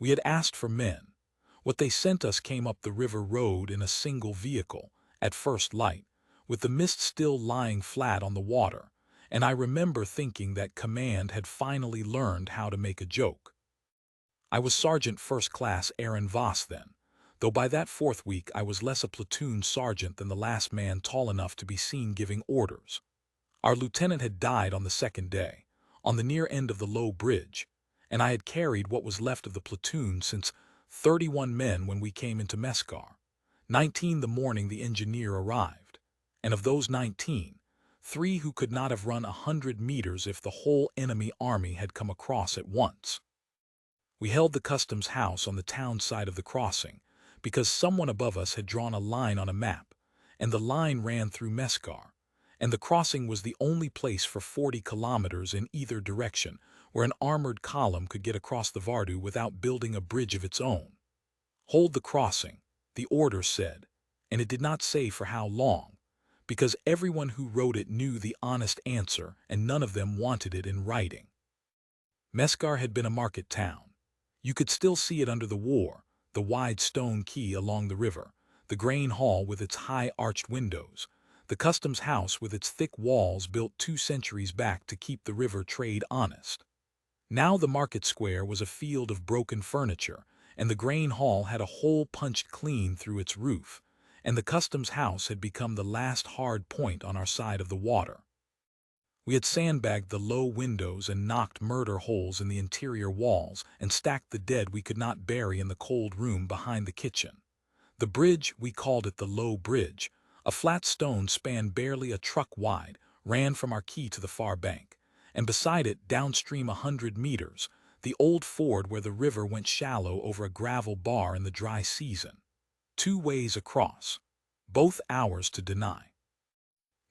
We had asked for men. What they sent us came up the river road in a single vehicle, at first light, with the mist still lying flat on the water, and I remember thinking that command had finally learned how to make a joke. I was Sergeant First Class Aaron Voss then, though by that fourth week I was less a platoon sergeant than the last man tall enough to be seen giving orders. Our lieutenant had died on the second day, on the near end of the low bridge, and I had carried what was left of the platoon since 31 men when we came into Mescar, 19 the morning the engineer arrived, and of those 19, 3 who could not have run 100 meters if the whole enemy army had come across at once. We held the customs house on the town side of the crossing, because someone above us had drawn a line on a map, and the line ran through Mescar, and the crossing was the only place for 40 kilometers in either direction where an armored column could get across the Vardu without building a bridge of its own. Hold the crossing, the order said, and it did not say for how long, because everyone who wrote it knew the honest answer and none of them wanted it in writing. Mescar had been a market town. You could still see it under the war, the wide stone quay along the river, the grain hall with its high arched windows, the customs house with its thick walls built 2 centuries back to keep the river trade honest. Now the market square was a field of broken furniture, and the grain hall had a hole punched clean through its roof, and the customs house had become the last hard point on our side of the water. We had sandbagged the low windows and knocked murder holes in the interior walls and stacked the dead we could not bury in the cold room behind the kitchen. The bridge, we called it the low bridge, a flat stone span barely a truck wide, ran from our quay to the far bank, and beside it, downstream 100 meters, the old ford where the river went shallow over a gravel bar in the dry season. 2 ways across, both ours to deny.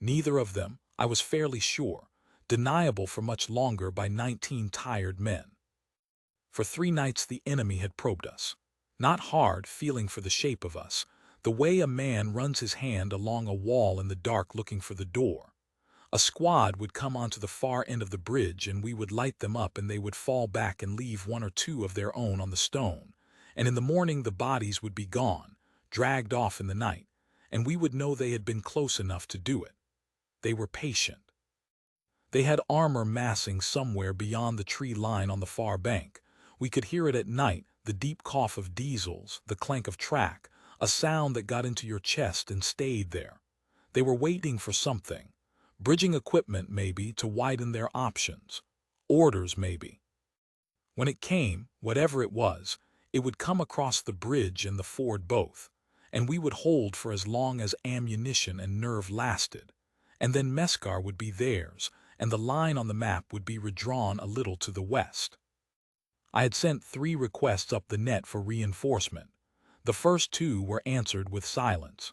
Neither of them, I was fairly sure, deniable for much longer by 19 tired men. For 3 nights the enemy had probed us, not hard, feeling for the shape of us, the way a man runs his hand along a wall in the dark looking for the door. A squad would come onto the far end of the bridge and we would light them up and they would fall back and leave 1 or 2 of their own on the stone, and in the morning the bodies would be gone, dragged off in the night, and we would know they had been close enough to do it. They were patient. They had armor massing somewhere beyond the tree line on the far bank. We could hear it at night, the deep cough of diesels, the clank of track, a sound that got into your chest and stayed there. They were waiting for something. Bridging equipment, maybe, to widen their options. Orders, maybe. When it came, whatever it would come across the bridge and the ford both, and we would hold for as long as ammunition and nerve lasted. And then Mescar would be theirs, and the line on the map would be redrawn a little to the west. I had sent 3 requests up the net for reinforcement. The first 2 were answered with silence.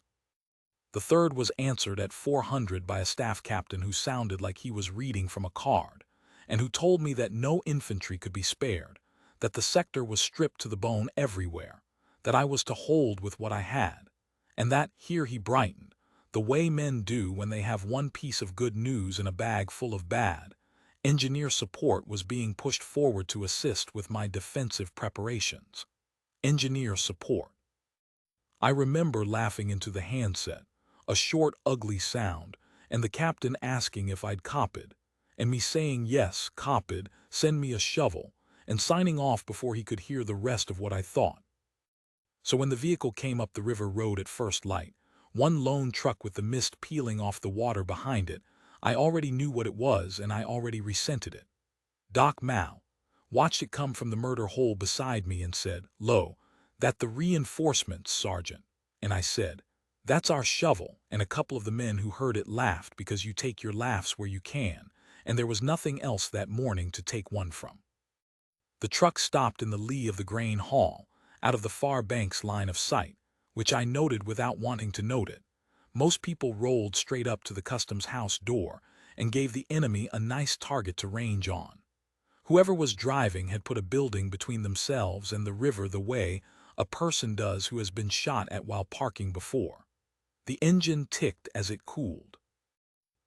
The third was answered at 400 by a staff captain who sounded like he was reading from a card, and who told me that no infantry could be spared, that the sector was stripped to the bone everywhere, that I was to hold with what I had, and that, here he brightened, the way men do when they have one piece of good news in a bag full of bad, engineer support was being pushed forward to assist with my defensive preparations. Engineer support. I remember laughing into the handset, a short, ugly sound, and the captain asking if I'd copied, and me saying yes, copied, send me a shovel, and signing off before he could hear the rest of what I thought. So when the vehicle came up the river road at first light, 1 lone truck with the mist peeling off the water behind it, I already knew what it was and I already resented it. Doc Mao watched it come from the murder hole beside me and said, "Lo, that the reinforcements, Sergeant." And I said, "That's our shovel," and a couple of the men who heard it laughed because you take your laughs where you can, and there was nothing else that morning to take one from. The truck stopped in the lee of the grain hall, out of the far bank's line of sight, which I noted without wanting to note it. Most people rolled straight up to the customs house door and gave the enemy a nice target to range on. Whoever was driving had put a building between themselves and the river the way a person does who has been shot at while parking before. The engine ticked as it cooled.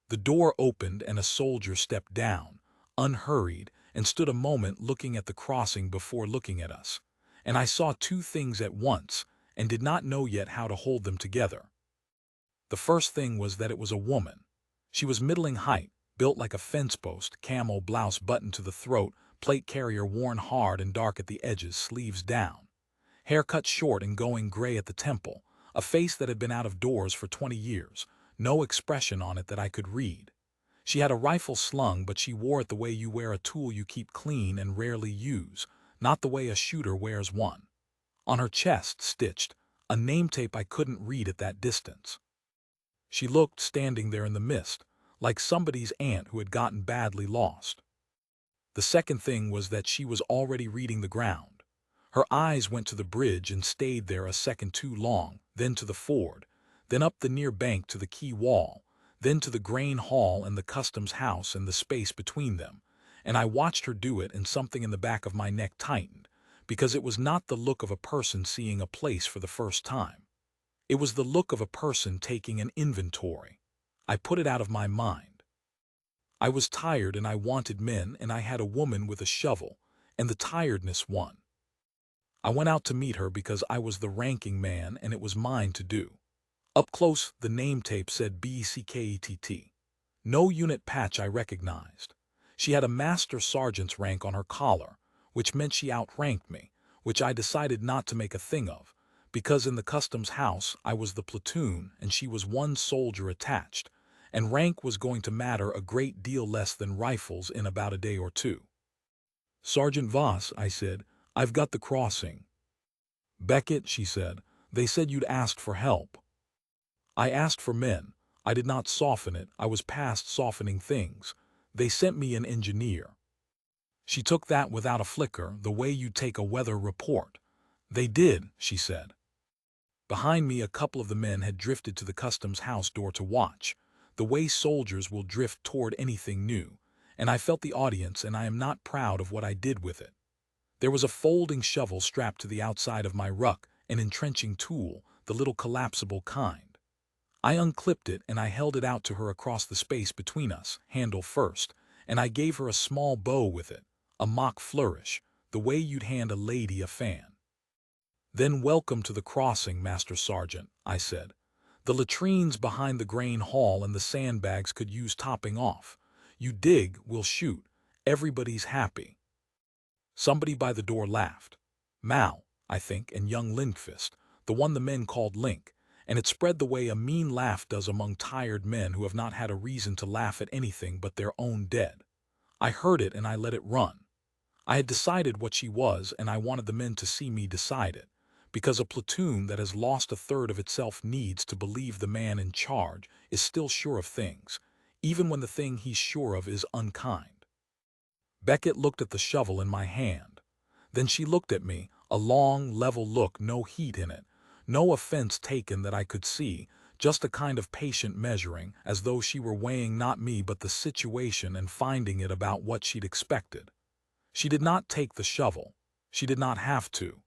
The door opened and a soldier stepped down, unhurried, and stood a moment looking at the crossing before looking at us, and I saw two things at once and did not know yet how to hold them together. The first thing was that it was a woman. She was middling height, built like a fence post, camo blouse buttoned to the throat, plate carrier worn hard and dark at the edges, sleeves down. Hair cut short and going gray at the temple, a face that had been out of doors for 20 years, no expression on it that I could read. She had a rifle slung, but she wore it the way you wear a tool you keep clean and rarely use, not the way a shooter wears one. On her chest, stitched, a name tape I couldn't read at that distance. She looked standing there in the mist, like somebody's aunt who had gotten badly lost. The second thing was that she was already reading the ground. Her eyes went to the bridge and stayed there a second too long, then to the ford, then up the near bank to the quay wall, then to the grain hall and the customs house and the space between them, and I watched her do it and something in the back of my neck tightened, because it was not the look of a person seeing a place for the first time. It was the look of a person taking an inventory. I put it out of my mind. I was tired and I wanted men, and I had a woman with a shovel, and the tiredness won. I went out to meet her because I was the ranking man and it was mine to do. Up close, the name tape said BCKETT. No unit patch I recognized. She had a master sergeant's rank on her collar, which meant she outranked me, which I decided not to make a thing of, because in the customs house I was the platoon and she was one soldier attached, and rank was going to matter a great deal less than rifles in about a day or two. "Sergeant Voss," I said, "I've got the crossing." "Beckett," she said, "they said you'd asked for help." I asked for men. I did not soften it. I was past softening things. They sent me an engineer. She took that without a flicker, the way you take a weather report. "They did," she said. Behind me, a couple of the men had drifted to the customs house door to watch, the way soldiers will drift toward anything new, and I felt the audience, and I am not proud of what I did with it. There was a folding shovel strapped to the outside of my ruck, an entrenching tool, the little collapsible kind. I unclipped it and I held it out to her across the space between us, handle first, and I gave her a small bow with it, a mock flourish, the way you'd hand a lady a fan. "Then welcome to the crossing, Master Sergeant," I said. "The latrines behind the grain hall and the sandbags could use topping off. You dig, we'll shoot. Everybody's happy." Somebody by the door laughed. Mal, I think, and young Lindqvist, the one the men called Link, and it spread the way a mean laugh does among tired men who have not had a reason to laugh at anything but their own dead. I heard it and I let it run. I had decided what she was, and I wanted the men to see me decide it, because a platoon that has lost a third of itself needs to believe the man in charge is still sure of things, even when the thing he's sure of is unkind. Beckett looked at the shovel in my hand. Then she looked at me, a long, level look, no heat in it, no offense taken that I could see, just a kind of patient measuring, as though she were weighing not me but the situation and finding it about what she'd expected. She did not take the shovel. She did not have to.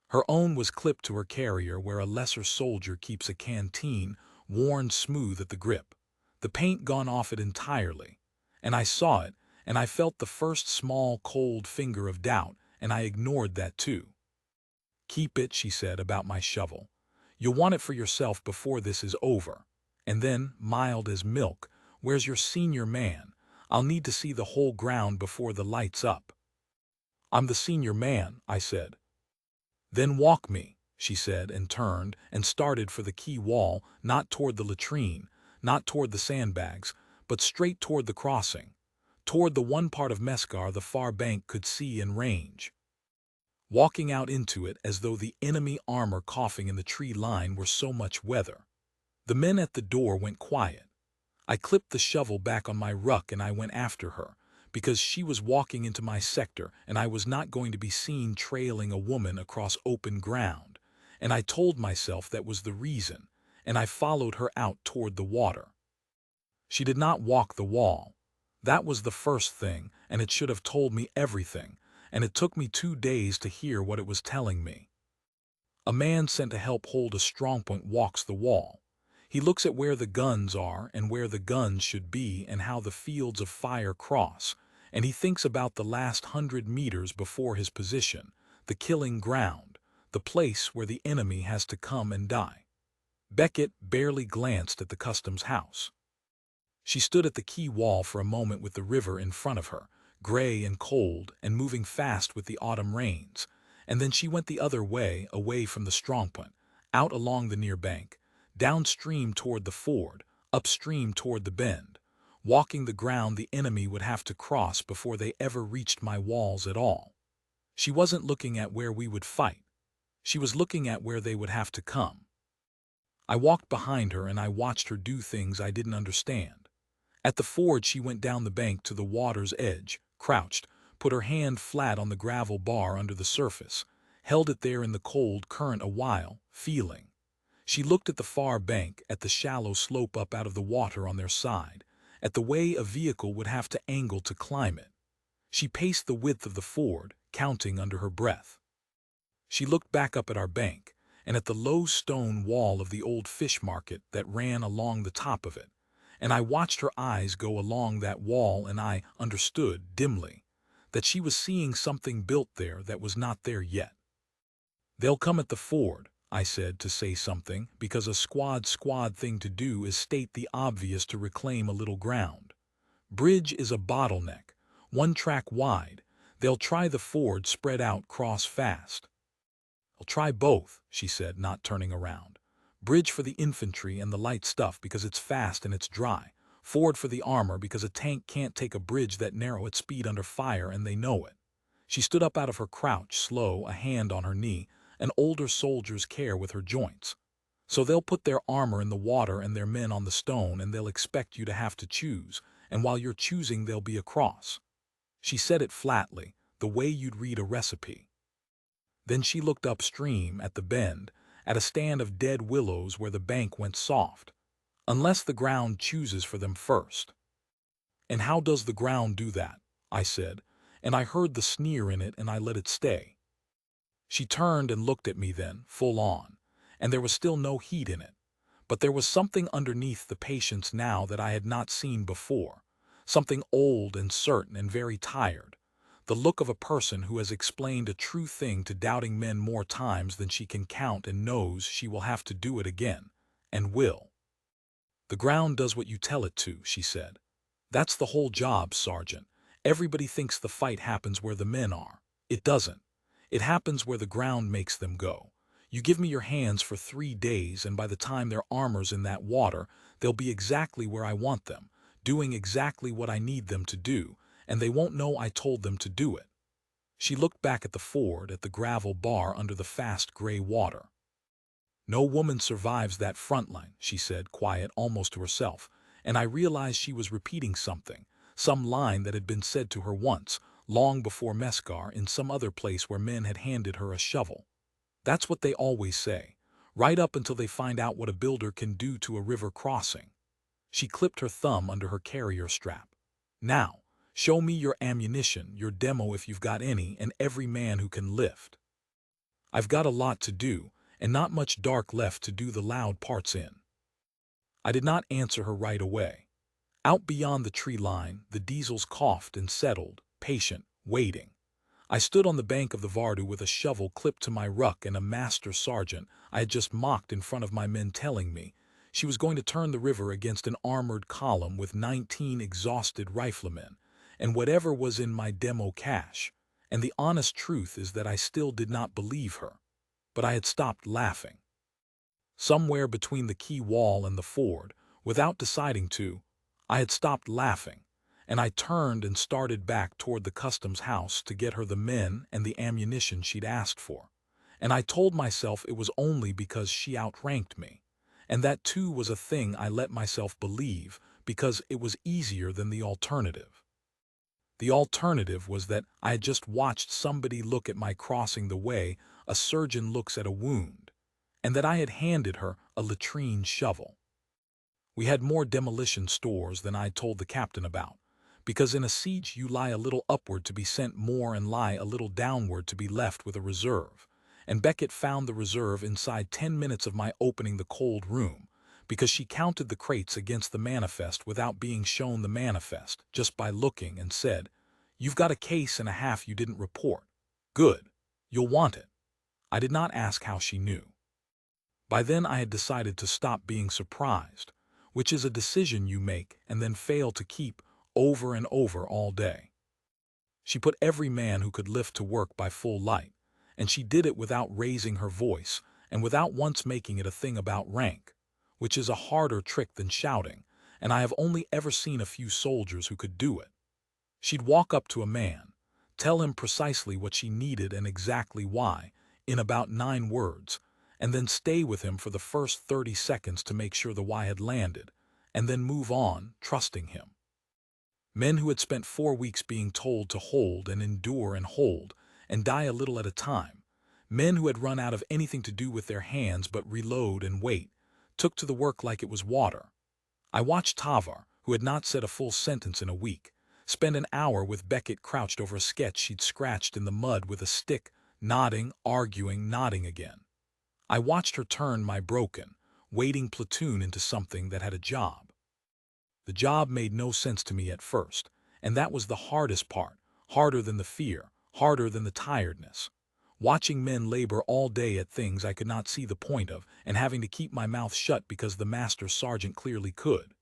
Her own was clipped to her carrier where a lesser soldier keeps a canteen, worn smooth at the grip, the paint gone off it entirely. And I saw it, and I felt the first small, cold finger of doubt, and I ignored that too. "Keep it," she said about my shovel. "You'll want it for yourself before this is over." And then, mild as milk, "Where's your senior man? I'll need to see the whole ground before the light's up." "I'm the senior man," I said. "Then walk me," she said, and turned and started for the quay wall, not toward the latrine, not toward the sandbags, but straight toward the crossing, toward the one part of Mescar the far bank could see in range. Walking out into it as though the enemy armor coughing in the tree line were so much weather. The men at the door went quiet. I clipped the shovel back on my ruck and I went after her, because she was walking into my sector and I was not going to be seen trailing a woman across open ground, and I told myself that was the reason, and I followed her out toward the water. She did not walk the wall. That was the first thing, and it should have told me everything, and it took me 2 days to hear what it was telling me. A man sent to help hold a strongpoint walks the wall. He looks at where the guns are and where the guns should be and how the fields of fire cross, and he thinks about the last 100 meters before his position, the killing ground, the place where the enemy has to come and die. Beckett barely glanced at the customs house. She stood at the quay wall for a moment with the river in front of her, gray and cold and moving fast with the autumn rains, and then she went the other way, away from the strongpoint, out along the near bank, downstream toward the ford, upstream toward the bend, walking the ground the enemy would have to cross before they ever reached my walls at all. She wasn't looking at where we would fight. She was looking at where they would have to come. I walked behind her and I watched her do things I didn't understand. At the ford she went down the bank to the water's edge, crouched, put her hand flat on the gravel bar under the surface, held it there in the cold current a while, feeling. She looked at the far bank, at the shallow slope up out of the water on their side, at the way a vehicle would have to angle to climb it. She paced the width of the ford, counting under her breath. She looked back up at our bank, and at the low stone wall of the old fish market that ran along the top of it, and I watched her eyes go along that wall and I understood, dimly, that she was seeing something built there that was not there yet. "They'll come at the ford," I said to say something, because a squad thing to do is state the obvious to reclaim a little ground. "Bridge is a bottleneck, one track wide. They'll try the ford spread out cross fast." "I'll try both," she said, not turning around. "Bridge for the infantry and the light stuff because it's fast and it's dry. Ford for the armor because a tank can't take a bridge that narrow at speed under fire and they know it." She stood up out of her crouch, slow, a hand on her knee, an older soldier's care with her joints. "So they'll put their armor in the water and their men on the stone and they'll expect you to have to choose, and while you're choosing there'll be a cross." She said it flatly, the way you'd read a recipe. Then she looked upstream at the bend, at a stand of dead willows where the bank went soft. "Unless the ground chooses for them first." "And how does the ground do that?" I said, and I heard the sneer in it and I let it stay. She turned and looked at me then, full on, and there was still no heat in it. But there was something underneath the patience now that I had not seen before, something old and certain and very tired. The look of a person who has explained a true thing to doubting men more times than she can count and knows she will have to do it again, and will. "The ground does what you tell it to," she said. "That's the whole job, Sergeant. Everybody thinks the fight happens where the men are. It doesn't. It happens where the ground makes them go. You give me your hands for 3 days, and by the time their armor's in that water, they'll be exactly where I want them, doing exactly what I need them to do, and they won't know I told them to do it." She looked back at the ford, at the gravel bar under the fast gray water. "No woman survives that Frontline," she said, quiet almost to herself, and I realized she was repeating something, some line that had been said to her once, long before Mescar, in some other place where men had handed her a shovel. "That's what they always say, right up until they find out what a builder can do to a river crossing." She clipped her thumb under her carrier strap. "Now, show me your ammunition, your demo if you've got any, and every man who can lift. I've got a lot to do, and not much dark left to do the loud parts in." I did not answer her right away. Out beyond the tree line, the diesels coughed and settled, patient, waiting. I stood on the bank of the Vardu with a shovel clipped to my ruck and a master sergeant I had just mocked in front of my men telling me she was going to turn the river against an armored column with 19 exhausted riflemen, and whatever was in my demo cache. And the honest truth is that I still did not believe her. But I had stopped laughing. Somewhere between the quay wall and the ford, without deciding to, I had stopped laughing, and I turned and started back toward the customs house to get her the men and the ammunition she'd asked for. And I told myself it was only because she outranked me, and that too was a thing I let myself believe because it was easier than the alternative. The alternative was that I had just watched somebody look at my crossing the way a surgeon looks at a wound, and that I had handed her a latrine shovel. We had more demolition stores than I'd told the captain about, because in a siege you lie a little upward to be sent more and lie a little downward to be left with a reserve, and Beckett found the reserve inside 10 minutes of my opening the cold room, because she counted the crates against the manifest without being shown the manifest, just by looking, and said, "You've got a case and a half you didn't report. Good." You'll want it. I did not ask how she knew. By then I had decided to stop being surprised, which is a decision you make and then fail to keep over and over all day. She put every man who could lift to work by full light, and she did it without raising her voice and without once making it a thing about rank, which is a harder trick than shouting, and I have only ever seen a few soldiers who could do it. She'd walk up to a man, tell him precisely what she needed and exactly why, in about 9 words, and then stay with him for the first 30 seconds to make sure the why had landed, and then move on, trusting him. Men who had spent 4 weeks being told to hold and endure and hold, and die a little at a time. Men who had run out of anything to do with their hands but reload and wait, took to the work like it was water. I watched Tavar, who had not said a full sentence in a week, spend an hour with Beckett crouched over a sketch she'd scratched in the mud with a stick, nodding, arguing, nodding again. I watched her turn my broken, waiting platoon into something that had a job. The job made no sense to me at first, and that was the hardest part, harder than the fear, harder than the tiredness. Watching men labor all day at things I could not see the point of and having to keep my mouth shut because the master sergeant clearly could.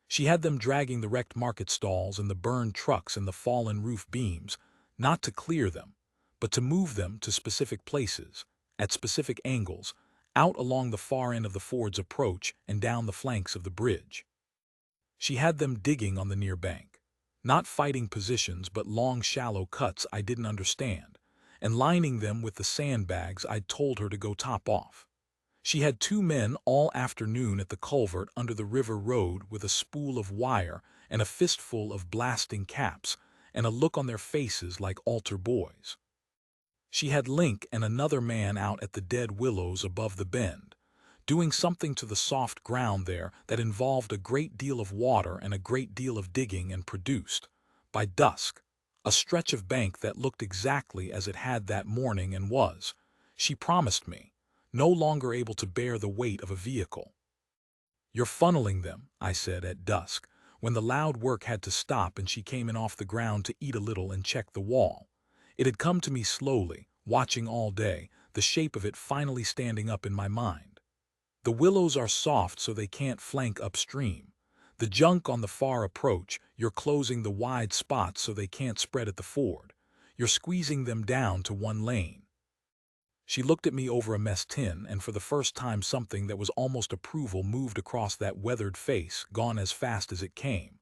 She had them dragging the wrecked market stalls and the burned trucks and the fallen roof beams, not to clear them, but to move them to specific places, at specific angles, out along the far end of the Ford's approach and down the flanks of the bridge. She had them digging on the near bank, not fighting positions but long shallow cuts I didn't understand, and lining them with the sandbags I'd told her to go top off. She had 2 men all afternoon at the culvert under the river road with a spool of wire and a fistful of blasting caps and a look on their faces like altar boys. She had Link and another man out at the dead willows above the bend, doing something to the soft ground there that involved a great deal of water and a great deal of digging and produced, by dusk, a stretch of bank that looked exactly as it had that morning and was, she promised me, no longer able to bear the weight of a vehicle. "You're funneling them," I said at dusk, when the loud work had to stop and she came in off the ground to eat a little and check the wall. It had come to me slowly, watching all day, the shape of it finally standing up in my mind. The willows are soft so they can't flank upstream. The junk on the far approach, you're closing the wide spots so they can't spread at the ford. You're squeezing them down to 1 lane. She looked at me over a mess tin, and for the first time something that was almost approval moved across that weathered face, gone as fast as it came.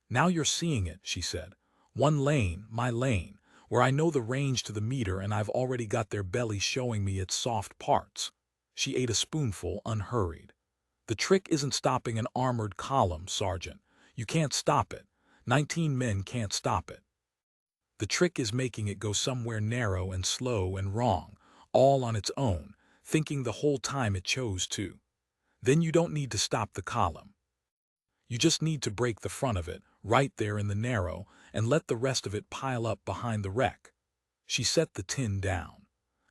"Now you're seeing it," she said. "1 lane, my lane, where I know the range to the meter and I've already got their belly showing me its soft parts." She ate a spoonful, unhurried. "The trick isn't stopping an armored column, Sergeant. You can't stop it. 19 men can't stop it. The trick is making it go somewhere narrow and slow and wrong, all on its own, thinking the whole time it chose to. Then you don't need to stop the column. You just need to break the front of it, right there in the narrow, and let the rest of it pile up behind the wreck." She set the tin down.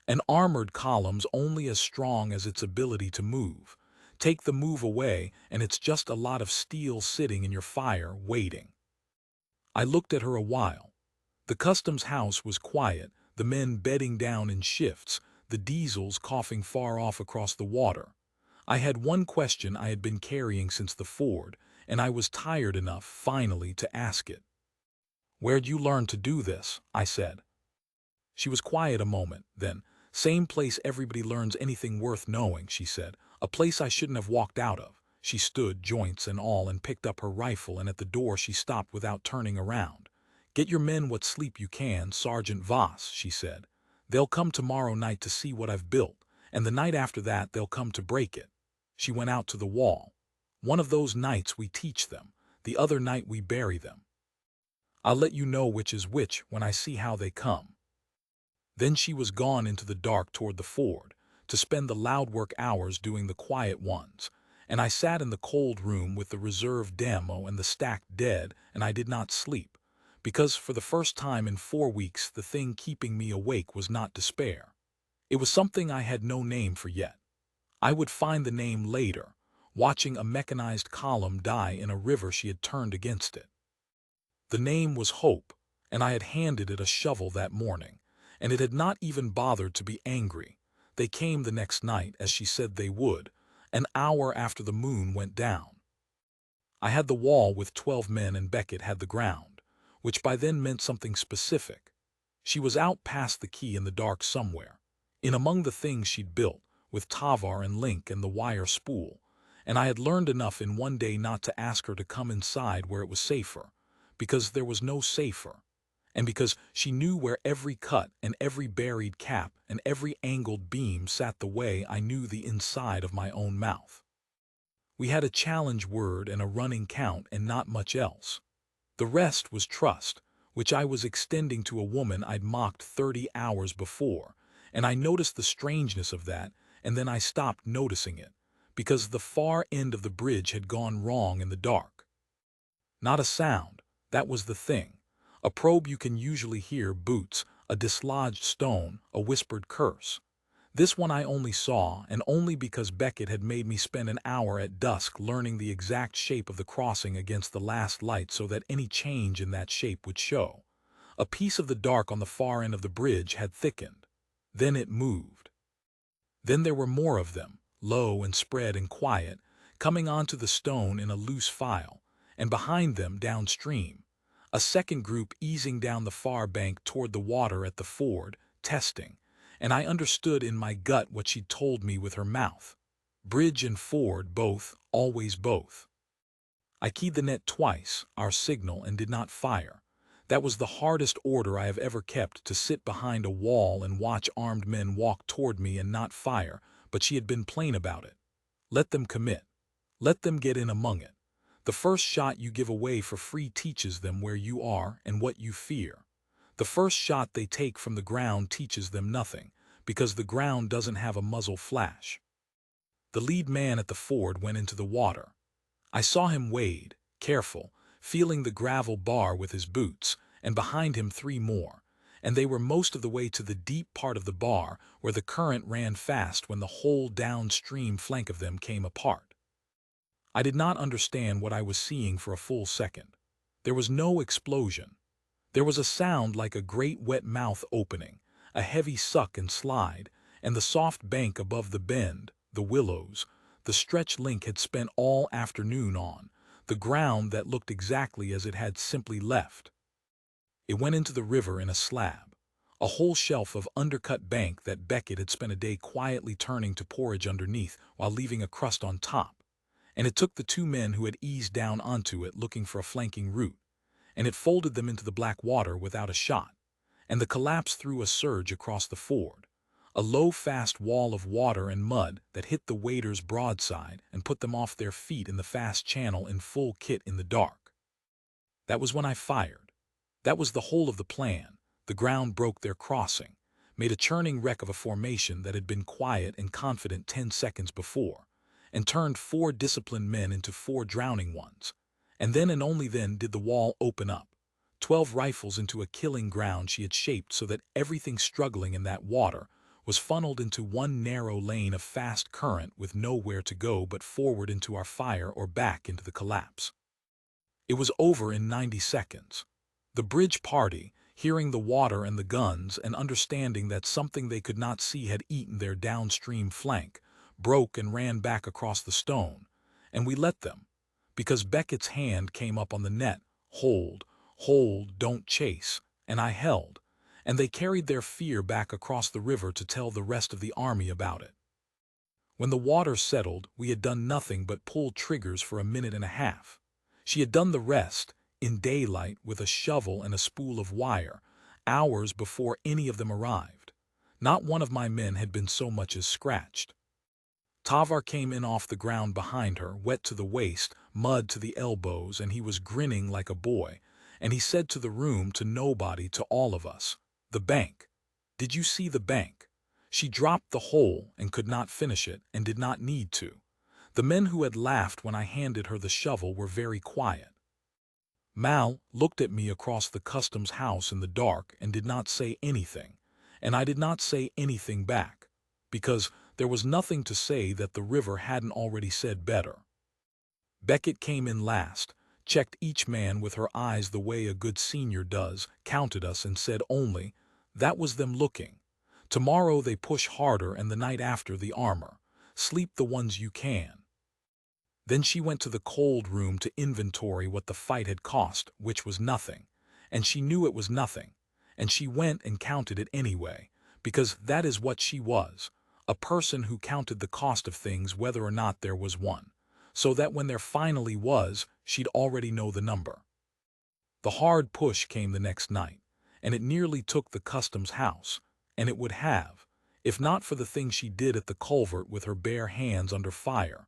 "An armored column's only as strong as its ability to move. Take the move away, and it's just a lot of steel sitting in your fire, waiting." I looked at her a while. The customs house was quiet, the men bedding down in shifts, the diesels coughing far off across the water. I had one question I had been carrying since the ford, and I was tired enough, finally, to ask it. "Where'd you learn to do this?" I said. She was quiet a moment, then, "Same place everybody learns anything worth knowing," she said. "A place I shouldn't have walked out of." She stood, joints and all, and picked up her rifle, and at the door she stopped without turning around. "Get your men what sleep you can, Sergeant Voss," she said. "They'll come tomorrow night to see what I've built, and the night after that they'll come to break it." She went out to the wall. "One of those nights we teach them, the other night we bury them. I'll let you know which is which when I see how they come." Then she was gone into the dark toward the ford, to spend the loud work hours doing the quiet ones, and I sat in the cold room with the reserve demo and the stacked dead, and I did not sleep, because for the first time in 4 weeks the thing keeping me awake was not despair. It was something I had no name for yet. I would find the name later, watching a mechanized column die in a river she had turned against it. The name was Hope, and I had handed it a shovel that morning, and it had not even bothered to be angry. They came the next night, as she said they would, an hour after the moon went down. I had the wall with 12 men and Beckett had the ground, which by then meant something specific. She was out past the key in the dark somewhere, in among the things she'd built, with Tavar and Link and the wire spool, and I had learned enough in one day not to ask her to come inside where it was safer, because there was no safer, and because she knew where every cut and every buried cap and every angled beam sat the way I knew the inside of my own mouth. We had a challenge word and a running count and not much else. The rest was trust, which I was extending to a woman I'd mocked 30 hours before, and I noticed the strangeness of that, and then I stopped noticing it, because the far end of the bridge had gone wrong in the dark. Not a sound, that was the thing. A probe you can usually hear, boots, a dislodged stone, a whispered curse. This one I only saw, and only because Beckett had made me spend an hour at dusk learning the exact shape of the crossing against the last light so that any change in that shape would show. A piece of the dark on the far end of the bridge had thickened. Then it moved. Then there were more of them, low and spread and quiet, coming onto the stone in a loose file, and behind them downstream. A second group easing down the far bank toward the water at the ford, testing, and I understood in my gut what she'd told me with her mouth. Bridge and ford, both, always both. I keyed the net twice, our signal, and did not fire. That was the hardest order I have ever kept, to sit behind a wall and watch armed men walk toward me and not fire, but she had been plain about it. Let them commit. Let them get in among it. The first shot you give away for free teaches them where you are and what you fear. The first shot they take from the ground teaches them nothing, because the ground doesn't have a muzzle flash. The lead man at the ford went into the water. I saw him wade, careful, feeling the gravel bar with his boots, and behind him 3 more, and they were most of the way to the deep part of the bar where the current ran fast when the whole downstream flank of them came apart. I did not understand what I was seeing for a full second. There was no explosion. There was a sound like a great wet mouth opening, a heavy suck and slide, and the soft bank above the bend, the willows, the stretch Link had spent all afternoon on, the ground that looked exactly as it had simply left. It went into the river in a slab, a whole shelf of undercut bank that Beckett had spent a day quietly turning to porridge underneath while leaving a crust on top, and it took the 2 men who had eased down onto it looking for a flanking route, and it folded them into the black water without a shot, and the collapse threw a surge across the ford, a low fast wall of water and mud that hit the waders broadside and put them off their feet in the fast channel in full kit in the dark. That was when I fired. That was the whole of the plan. The ground broke their crossing, made a churning wreck of a formation that had been quiet and confident 10 seconds before, and turned 4 disciplined men into 4 drowning ones. And then and only then did the wall open up, 12 rifles into a killing ground she had shaped so that everything struggling in that water was funneled into one narrow lane of fast current with nowhere to go but forward into our fire or back into the collapse. It was over in 90 seconds. The bridge party, hearing the water and the guns and understanding that something they could not see had eaten their downstream flank, broke and ran back across the stone, and we let them, because Beckett's hand came up on the net, hold, don't chase, and I held, and they carried their fear back across the river to tell the rest of the army about it. When the water settled, we had done nothing but pull triggers for a minute and a half. She had done the rest, in daylight with a shovel and a spool of wire, hours before any of them arrived. Not one of my men had been so much as scratched. Tavar came in off the ground behind her, wet to the waist, mud to the elbows, and he was grinning like a boy, and he said to the room, to nobody, to all of us, "The bank. Did you see the bank?" She dropped the hole and could not finish it and did not need to. The men who had laughed when I handed her the shovel were very quiet. Mal looked at me across the customs house in the dark and did not say anything, and I did not say anything back, because there was nothing to say that the river hadn't already said better. Beckett came in last, checked each man with her eyes the way a good senior does, counted us and said only, That was them looking. Tomorrow they push harder and the night after the armor. Sleep the ones you can. Then she went to the cold room to inventory what the fight had cost, which was nothing. And she knew it was nothing. And she went and counted it anyway, because that is what she was, a person who counted the cost of things whether or not there was one, so that when there finally was, she'd already know the number. The hard push came the next night, and it nearly took the customs house, and it would have, if not for the thing she did at the culvert with her bare hands under fire,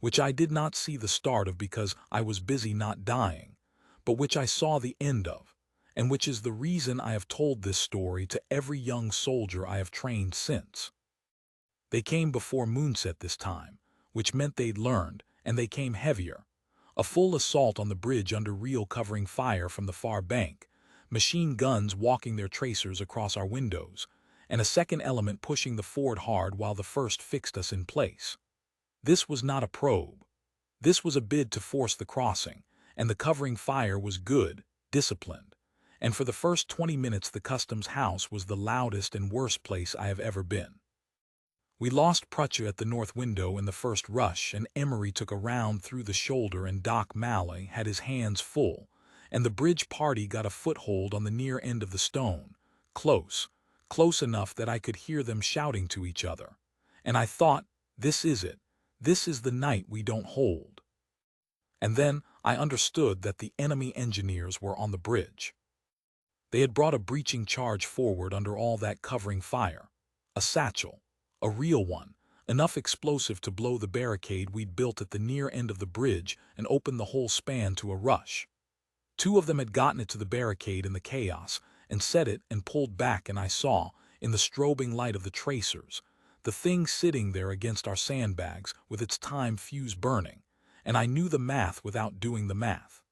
which I did not see the start of because I was busy not dying, but which I saw the end of, and which is the reason I have told this story to every young soldier I have trained since. They came before moonset this time, which meant they'd learned, and they came heavier. A full assault on the bridge under real covering fire from the far bank, machine guns walking their tracers across our windows, and a second element pushing the ford hard while the first fixed us in place. This was not a probe. This was a bid to force the crossing, and the covering fire was good, disciplined. And for the first 20 minutes the customs house was the loudest and worst place I have ever been. We lost Prutcha at the north window in the first rush, and Emery took a round through the shoulder, and Doc Malley had his hands full, and the bridge party got a foothold on the near end of the stone, close enough that I could hear them shouting to each other. And I thought, this is it. This is the night we don't hold. And then I understood that the enemy engineers were on the bridge. They had brought a breaching charge forward under all that covering fire. A satchel. A real one. Enough explosive to blow the barricade we'd built at the near end of the bridge and open the whole span to a rush. Two of them had gotten it to the barricade in the chaos and set it and pulled back, and I saw, in the strobing light of the tracers, the thing sitting there against our sandbags with its time fuse burning, and I knew the math without doing the math.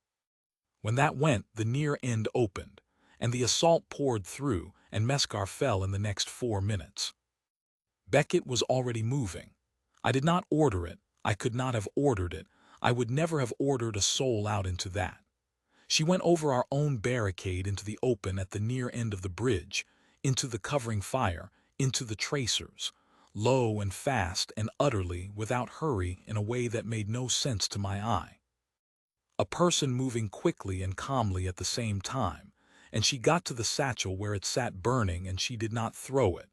When that went, the near end opened, and the assault poured through, and Mescar fell in the next 4 minutes. Beckett was already moving. I did not order it. I could not have ordered it. I would never have ordered a soul out into that. She went over our own barricade into the open at the near end of the bridge, into the covering fire, into the tracers, low and fast and utterly without hurry in a way that made no sense to my eye. A person moving quickly and calmly at the same time, and she got to the satchel where it sat burning, and she did not throw it,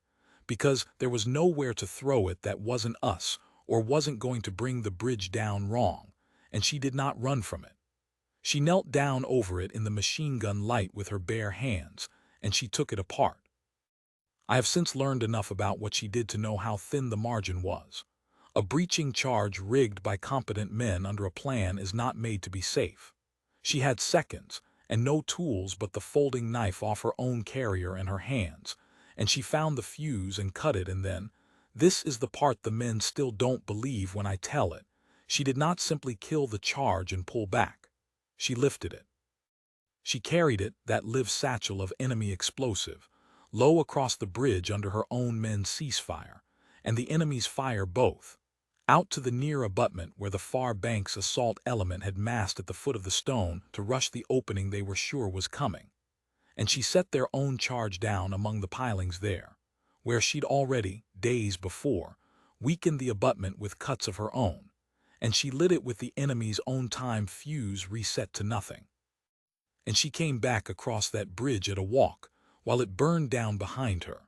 because there was nowhere to throw it that wasn't us or wasn't going to bring the bridge down wrong, and she did not run from it. She knelt down over it in the machine gun light with her bare hands, and she took it apart. I have since learned enough about what she did to know how thin the margin was. A breaching charge rigged by competent men under a plan is not made to be safe. She had seconds, and no tools but the folding knife off her own carrier and her hands, and she found the fuse and cut it, and then, this is the part the men still don't believe when I tell it, she did not simply kill the charge and pull back. She lifted it. She carried it, that live satchel of enemy explosive, low across the bridge under her own men's ceasefire, and the enemy's fire both, out to the near abutment where the far bank's assault element had massed at the foot of the stone to rush the opening they were sure was coming. And she set their own charge down among the pilings there, where she'd already, days before, weakened the abutment with cuts of her own, and she lit it with the enemy's own time fuse reset to nothing. And she came back across that bridge at a walk, while it burned down behind her.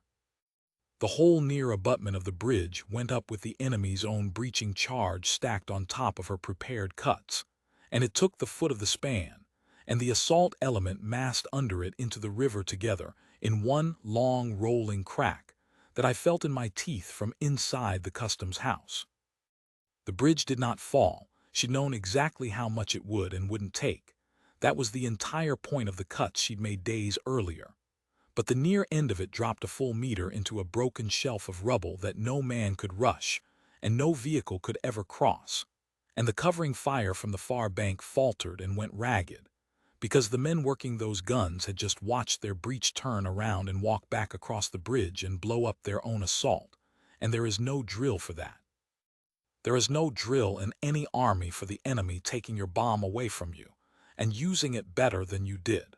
The whole near abutment of the bridge went up with the enemy's own breaching charge stacked on top of her prepared cuts, and it took the foot of the span, and the assault element massed under it into the river together in one long rolling crack that I felt in my teeth from inside the customs house. The bridge did not fall. She'd known exactly how much it would and wouldn't take. That was the entire point of the cuts she'd made days earlier. But the near end of it dropped a full meter into a broken shelf of rubble that no man could rush, and no vehicle could ever cross. And the covering fire from the far bank faltered and went ragged, because the men working those guns had just watched their breach turn around and walk back across the bridge and blow up their own assault, and there is no drill for that. There is no drill in any army for the enemy taking your bomb away from you, and using it better than you did.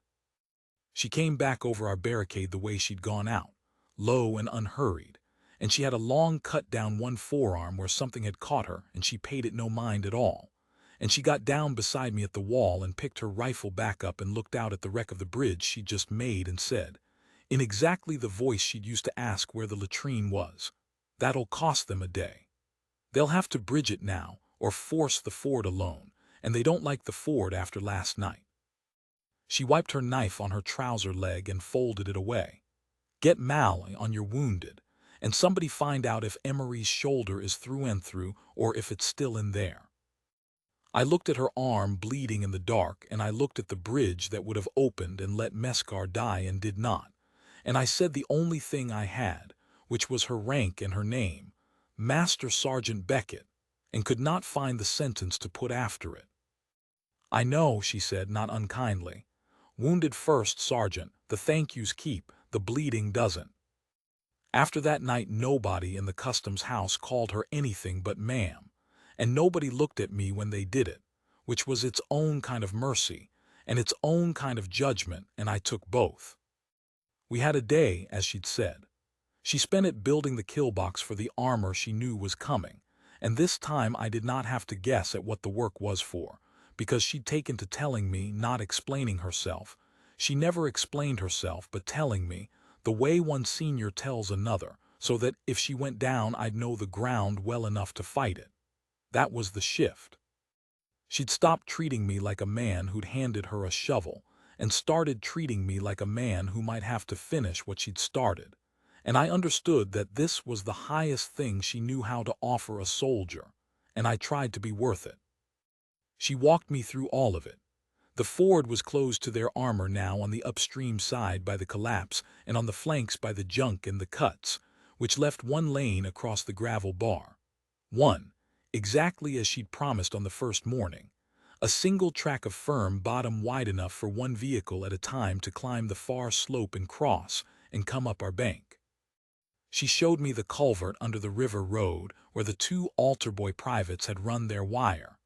She came back over our barricade the way she'd gone out, low and unhurried, and she had a long cut down one forearm where something had caught her, and she paid it no mind at all. And she got down beside me at the wall and picked her rifle back up and looked out at the wreck of the bridge she'd just made and said, in exactly the voice she'd used to ask where the latrine was, "That'll cost them a day. They'll have to bridge it now, or force the ford alone, and they don't like the ford after last night." She wiped her knife on her trouser leg and folded it away. "Get Mal on your wounded, and somebody find out if Emery's shoulder is through and through or if it's still in there." I looked at her arm bleeding in the dark, and I looked at the bridge that would have opened and let Mescar die and did not, and I said the only thing I had, which was her rank and her name, Master Sergeant Beckett, and could not find the sentence to put after it. "I know," she said, not unkindly. "Wounded first, Sergeant, the thank yous keep, the bleeding doesn't." After that night nobody in the customs house called her anything but ma'am, and nobody looked at me when they did it, which was its own kind of mercy and its own kind of judgment, and I took both. We had a day, as she'd said. She spent it building the kill box for the armor she knew was coming, and this time I did not have to guess at what the work was for, because she'd taken to telling me, not explaining herself. She never explained herself, but telling me, the way one senior tells another, so that if she went down I'd know the ground well enough to fight it. That was the shift. She'd stopped treating me like a man who'd handed her a shovel, and started treating me like a man who might have to finish what she'd started. And I understood that this was the highest thing she knew how to offer a soldier, and I tried to be worth it. She walked me through all of it. The ford was closed to their armor now on the upstream side by the collapse and on the flanks by the junk and the cuts, which left one lane across the gravel bar. One, exactly as she'd promised on the first morning. A single track of firm bottom wide enough for one vehicle at a time to climb the far slope and cross and come up our bank. She showed me the culvert under the river road where the two altar boy privates had run their wire,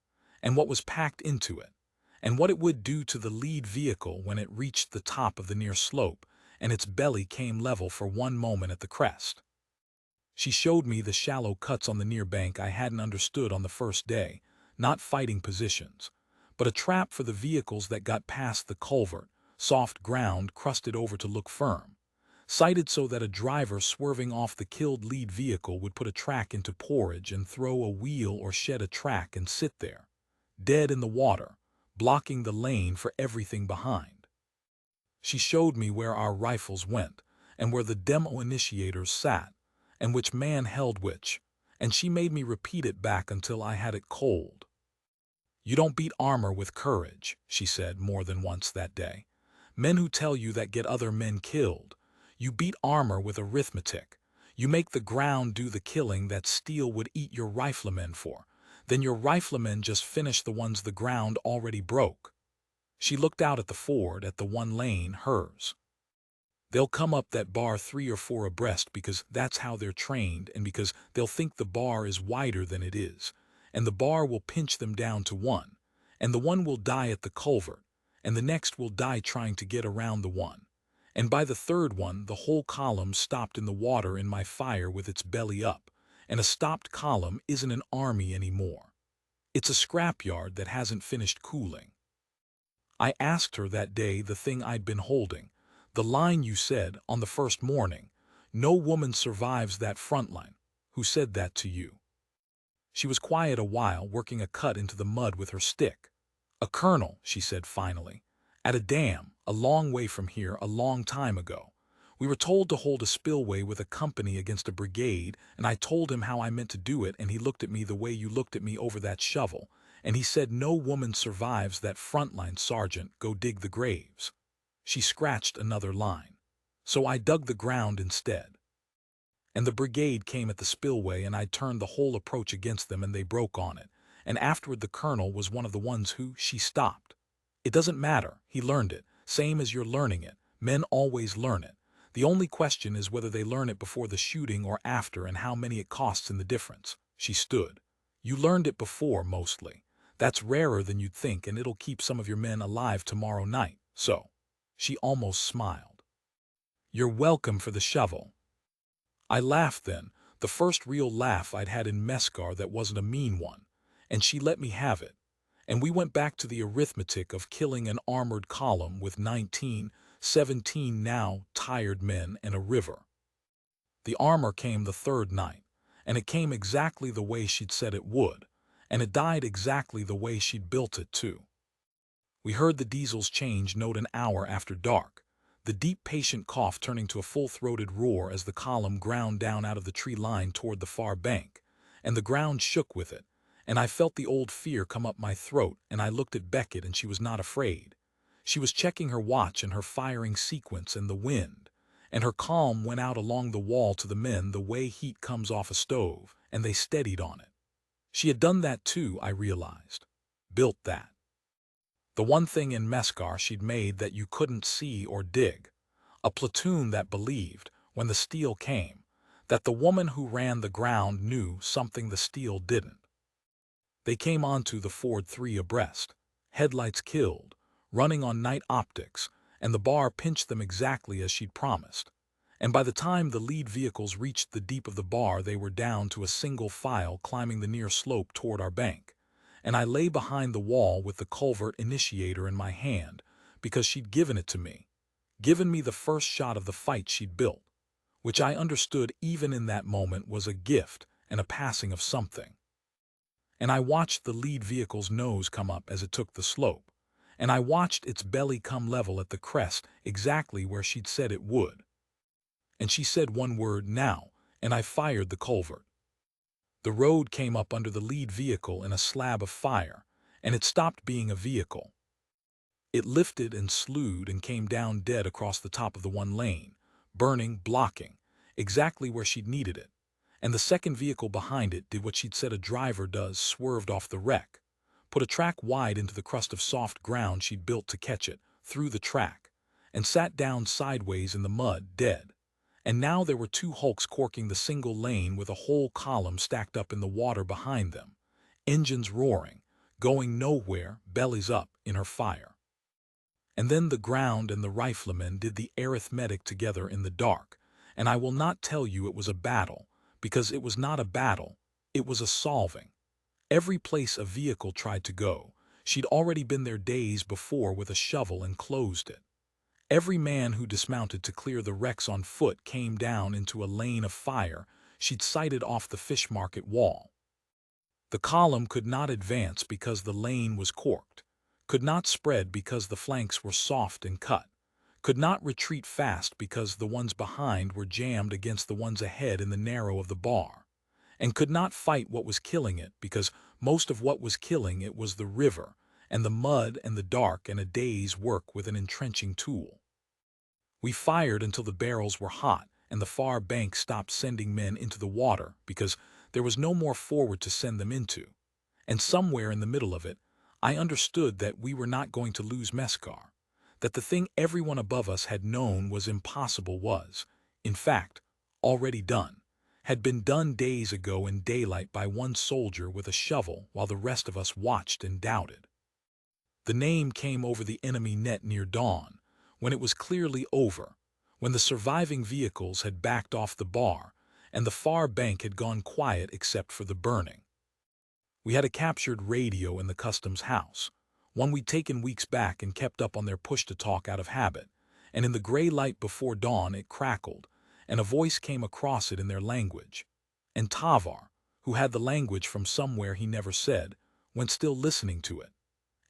and what was packed into it, and what it would do to the lead vehicle when it reached the top of the near slope and its belly came level for one moment at the crest. She showed me the shallow cuts on the near bank I hadn't understood on the first day, not fighting positions, but a trap for the vehicles that got past the culvert, soft ground crusted over to look firm, sighted so that a driver swerving off the killed lead vehicle would put a track into porridge and throw a wheel or shed a track and sit there, dead in the water, blocking the lane for everything behind. She showed me where our rifles went, and where the demo initiators sat, and which man held which, and she made me repeat it back until I had it cold. "You don't beat armor with courage," she said more than once that day. "Men who tell you that get other men killed. You beat armor with arithmetic. You make the ground do the killing that steel would eat your riflemen for. Then your riflemen just finish the ones the ground already broke." She looked out at the ford, at the one lane, hers. "They'll come up that bar 3 or 4 abreast because that's how they're trained and because they'll think the bar is wider than it is, and the bar will pinch them down to one, and the one will die at the culvert, and the next will die trying to get around the one, and by the third one the whole column stopped in the water in my fire with its belly up, and a stopped column isn't an army anymore. It's a scrapyard that hasn't finished cooling." I asked her that day the thing I'd been holding, the line you said on the first morning, "No woman survives that front line." Who said that to you? She was quiet a while, working a cut into the mud with her stick. "A colonel," she said finally, "at a dam, a long way from here, a long time ago. We were told to hold a spillway with a company against a brigade, and I told him how I meant to do it, and he looked at me the way you looked at me over that shovel, and he said, 'No woman survives that front line, Sergeant, go dig the graves.'" She scratched another line. "So I dug the ground instead. And the brigade came at the spillway, and I turned the whole approach against them, and they broke on it. And afterward the colonel was one of the ones who," she stopped. "It doesn't matter, he learned it, same as you're learning it. Men always learn it. The only question is whether they learn it before the shooting or after, and how many it costs in the difference." She stood. "You learned it before, mostly. That's rarer than you'd think, and it'll keep some of your men alive tomorrow night, so." She almost smiled. "You're welcome for the shovel." I laughed then, the first real laugh I'd had in Meskar that wasn't a mean one, and she let me have it. And we went back to the arithmetic of killing an armored column with 19, 17 now tired men and a river. The armor came the third night, and it came exactly the way she'd said it would, and it died exactly the way she'd built it too. We heard the diesel's change note an hour after dark, the deep patient cough turning to a full-throated roar as the column ground down out of the tree line toward the far bank, and the ground shook with it, and I felt the old fear come up my throat, and I looked at Beckett and she was not afraid. She was checking her watch and her firing sequence and the wind, and her calm went out along the wall to the men the way heat comes off a stove, and they steadied on it. She had done that too, I realized. Built that. The one thing in Meskar she'd made that you couldn't see or dig. A platoon that believed, when the steel came, that the woman who ran the ground knew something the steel didn't. They came onto the Ford 3 abreast, headlights killed, running on night optics, and the bar pinched them exactly as she'd promised. And by the time the lead vehicles reached the deep of the bar, they were down to a single file climbing the near slope toward our bank. And I lay behind the wall with the culvert initiator in my hand, because she'd given it to me, given me the first shot of the fight she'd built, which I understood even in that moment was a gift and a passing of something. And I watched the lead vehicle's nose come up as it took the slope, and I watched its belly come level at the crest exactly where she'd said it would. And she said one word, "Now," and I fired the culvert. The road came up under the lead vehicle in a slab of fire, and it stopped being a vehicle. It lifted and slewed and came down dead across the top of the one lane, burning, blocking, exactly where she'd needed it. And the second vehicle behind it did what she'd said a driver does, swerved off the wreck, put a track wide into the crust of soft ground she'd built to catch it, through the track, and sat down sideways in the mud, dead. And now there were two hulks corking the single lane with a whole column stacked up in the water behind them, engines roaring, going nowhere, bellies up, in her fire. And then the ground and the riflemen did the arithmetic together in the dark, and I will not tell you it was a battle, because it was not a battle, it was a solving. Every place a vehicle tried to go, she'd already been there days before with a shovel and closed it. Every man who dismounted to clear the wrecks on foot came down into a lane of fire she'd sighted off the fish market wall. The column could not advance because the lane was corked, could not spread because the flanks were soft and cut, could not retreat fast because the ones behind were jammed against the ones ahead in the narrow of the bar, and could not fight what was killing it because most of what was killing it was the river and the mud and the dark and a day's work with an entrenching tool. We fired until the barrels were hot and the far bank stopped sending men into the water because there was no more forward to send them into. And somewhere in the middle of it, I understood that we were not going to lose Meskar, that the thing everyone above us had known was impossible was, in fact, already done, had been done days ago in daylight by one soldier with a shovel while the rest of us watched and doubted. The name came over the enemy net near dawn, when it was clearly over, when the surviving vehicles had backed off the bar and the far bank had gone quiet except for the burning. We had a captured radio in the customs house, one we'd taken weeks back and kept up on their push-to-talk out of habit, and in the gray light before dawn it crackled, and a voice came across it in their language. And Tavar, who had the language from somewhere he never said, went still listening to it.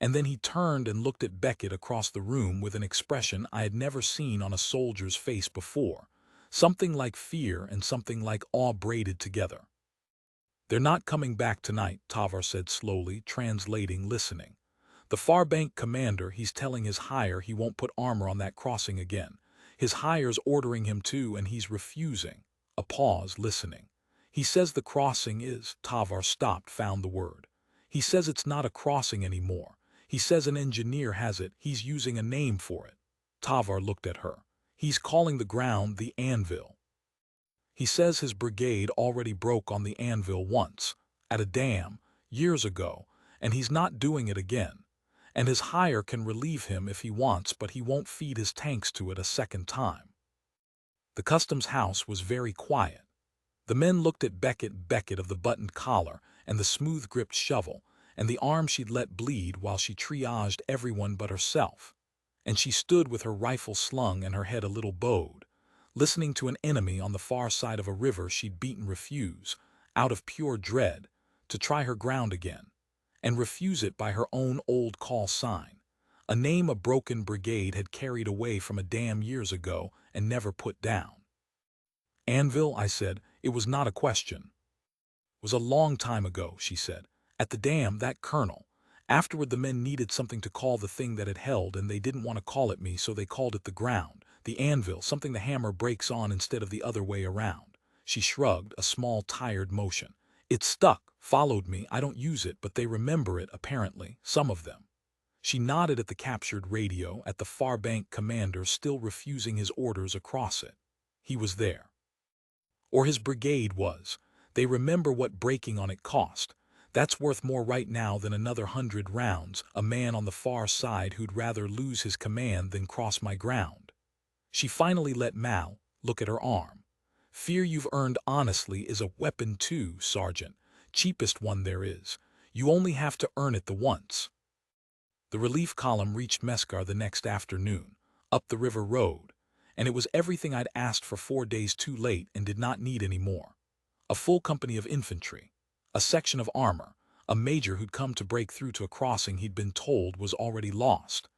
And then he turned and looked at Beckett across the room with an expression I had never seen on a soldier's face before, something like fear and something like awe braided together. "They're not coming back tonight," Tavar said slowly, translating, listening. "The far bank commander, he's telling his higher he won't put armor on that crossing again. His higher's ordering him to, and he's refusing." A pause, listening. "He says the crossing is—" Tavar stopped, found the word. "He says it's not a crossing anymore. He says an engineer has it, he's using a name for it." Tavar looked at her. "He's calling the ground the anvil. He says his brigade already broke on the anvil once, at a dam, years ago, and he's not doing it again. and his hire can relieve him if he wants, but he won't feed his tanks to it a second time. The customs house was very quiet. The men looked at Beckett of the buttoned collar and the smooth-gripped shovel, and the arm she'd let bleed while she triaged everyone but herself. And she stood with her rifle slung and her head a little bowed, listening to an enemy on the far side of a river she'd beaten refuse, out of pure dread, to try her ground again, and refuse it by her own old call sign, a name a broken brigade had carried away from a dam years ago and never put down. Anvil, I said, it was not a question. It was a long time ago, she said. At the dam, that colonel. Afterward the men needed something to call the thing that it held, and they didn't want to call it me, so they called it the ground, the anvil, something the hammer breaks on instead of the other way around. She shrugged, a small, tired motion. It stuck, followed me. I don't use it, but they remember it, apparently, some of them. She nodded at the captured radio, at the far bank commander still refusing his orders across it. He was there. Or his brigade was. They remember what breaking on it cost. That's worth more right now than another 100 rounds, a man on the far side who'd rather lose his command than cross my ground. She finally let Mal look at her arm. Fear you've earned honestly is a weapon too, Sergeant. Cheapest one there is. You only have to earn it the once. The relief column reached Mescar the next afternoon, up the river road, and it was everything I'd asked for 4 days too late and did not need any more. A full company of infantry, a section of armor, a major who'd come to break through to a crossing he'd been told was already lost,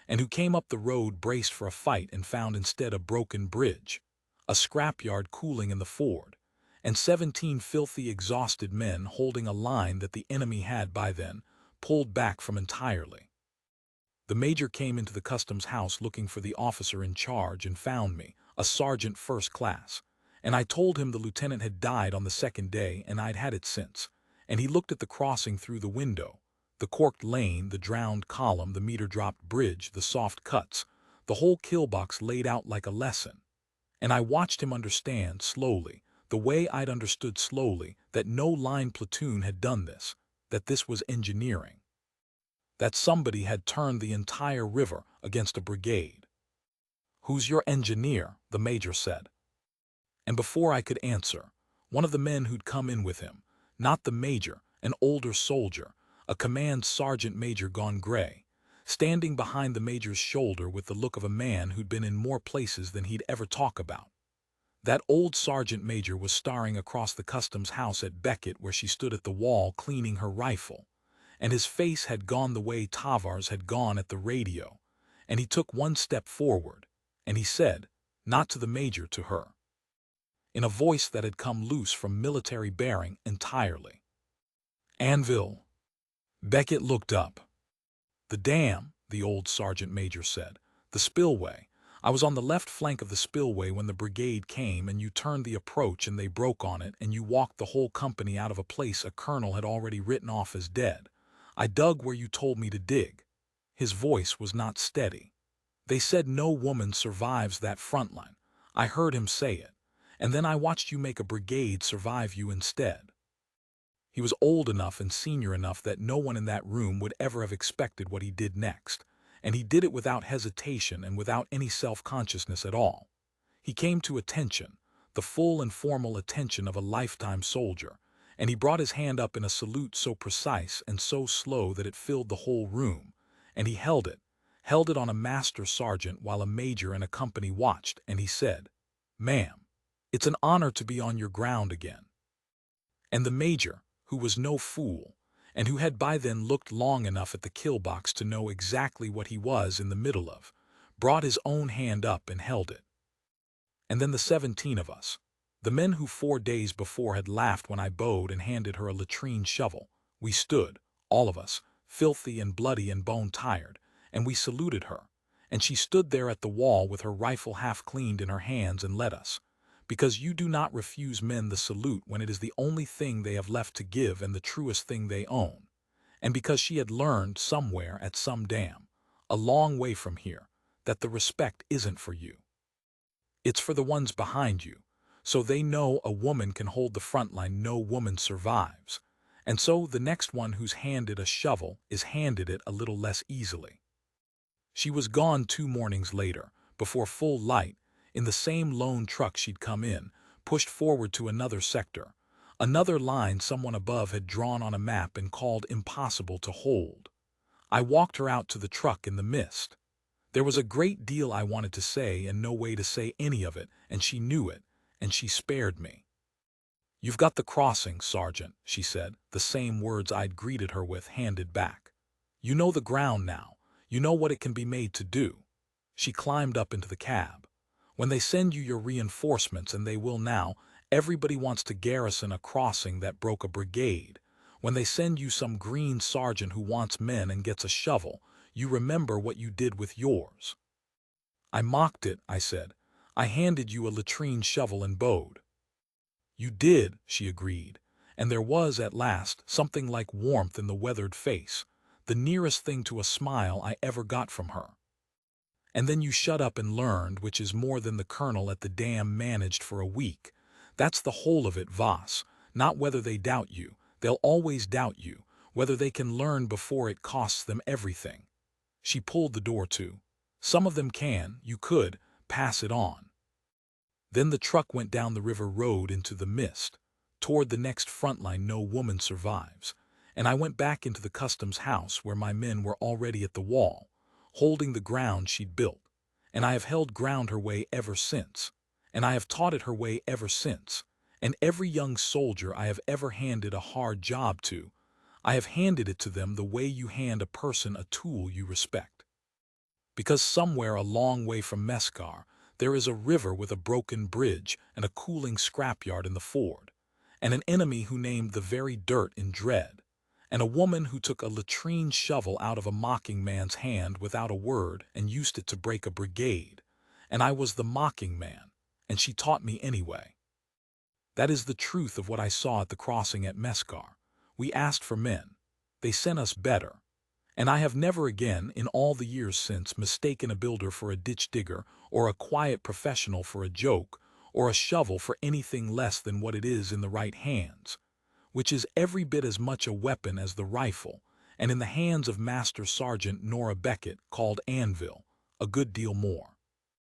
and who came up the road braced for a fight and found instead a broken bridge, a scrapyard cooling in the ford, and 17 filthy, exhausted men holding a line that the enemy had by then pulled back from entirely. The major came into the customs house looking for the officer in charge and found me, a sergeant first class, and I told him the lieutenant had died on the second day and I'd had it since, and he looked at the crossing through the window, the corked lane, the drowned column, the meter-dropped bridge, the soft cuts, the whole kill-box laid out like a lesson, and I watched him understand slowly, the way I'd understood slowly, that no line platoon had done this, that this was engineering, that somebody had turned the entire river against a brigade. "Who's your engineer?" the major said. And before I could answer, one of the men who'd come in with him, not the major, an older soldier, a command sergeant major gone gray, standing behind the major's shoulder with the look of a man who'd been in more places than he'd ever talk about. That old sergeant major was staring across the customs house at Beckett where she stood at the wall cleaning her rifle, and his face had gone the way Tavars had gone at the radio, and he took one step forward, and he said, not to the major, to her, in a voice that had come loose from military bearing entirely. "Anvil." Beckett looked up. "The dam," the old sergeant major said. "The spillway. I was on the left flank of the spillway when the brigade came and you turned the approach and they broke on it and you walked the whole company out of a place a colonel had already written off as dead. I dug where you told me to dig." His voice was not steady. "They said no woman survives that front line. I heard him say it. And then I watched you make a brigade survive you instead." He was old enough and senior enough that no one in that room would ever have expected what he did next, and he did it without hesitation and without any self-consciousness at all. He came to attention, the full and formal attention of a lifetime soldier, and he brought his hand up in a salute so precise and so slow that it filled the whole room, and he held it on a master sergeant while a major and a company watched, and he said, "Ma'am, it's an honor to be on your ground again." And the major, who was no fool, and who had by then looked long enough at the kill box to know exactly what he was in the middle of, brought his own hand up and held it. And then the 17 of us, the men who 4 days before had laughed when I bowed and handed her a latrine shovel, we stood, all of us, filthy and bloody and bone-tired, and we saluted her, and she stood there at the wall with her rifle half-cleaned in her hands and led us, because you do not refuse men the salute when it is the only thing they have left to give and the truest thing they own, and because she had learned somewhere at some dam, a long way from here, that the respect isn't for you. It's for the ones behind you, so they know a woman can hold the front line, no woman survives, And so the next one who's handed a shovel is handed it a little less easily. She was gone 2 mornings later, before full light, in the same lone truck she'd come in, pushed forward to another sector, another line someone above had drawn on a map and called impossible to hold. I walked her out to the truck in the mist. There was a great deal I wanted to say and no way to say any of it, and she knew it, and she spared me. "You've got the crossing, Sergeant," she said, the same words I'd greeted her with handed back. "You know the ground now. You know what it can be made to do." She climbed up into the cab. "When they send you your reinforcements, and they will now, everybody wants to garrison a crossing that broke a brigade. When they send you some green sergeant who wants men and gets a shovel, you remember what you did with yours." "I mocked it," I said. "I handed you a latrine shovel and bowed." "You did," she agreed, and there was, at last, something like warmth in the weathered face, the nearest thing to a smile I ever got from her. "And then you shut up and learned, which is more than the colonel at the dam managed for a week. That's the whole of it, Voss, not whether they doubt you, they'll always doubt you, whether they can learn before it costs them everything." She pulled the door to. "Some of them can, you could, pass it on." Then the truck went down the river road into the mist, toward the next front line no woman survives, and I went back into the customs house where my men were already at the wall, holding the ground she'd built, and I have held ground her way ever since, and I have taught it her way ever since, and every young soldier I have ever handed a hard job to, I have handed it to them the way you hand a person a tool you respect. Because somewhere a long way from Mescar, there is a river with a broken bridge and a cooling scrapyard in the ford, and an enemy who named the very dirt in dread, and a woman who took a latrine shovel out of a mocking man's hand without a word and used it to break a brigade, and I was the mocking man, and she taught me anyway. That is the truth of what I saw at the crossing at Mescar. We asked for men. They sent us better. And I have never again, in all the years since, mistaken a builder for a ditch digger, or a quiet professional for a joke, or a shovel for anything less than what it is in the right hands, which is every bit as much a weapon as the rifle, and in the hands of Master Sergeant Nora Beckett, called Anvil, a good deal more.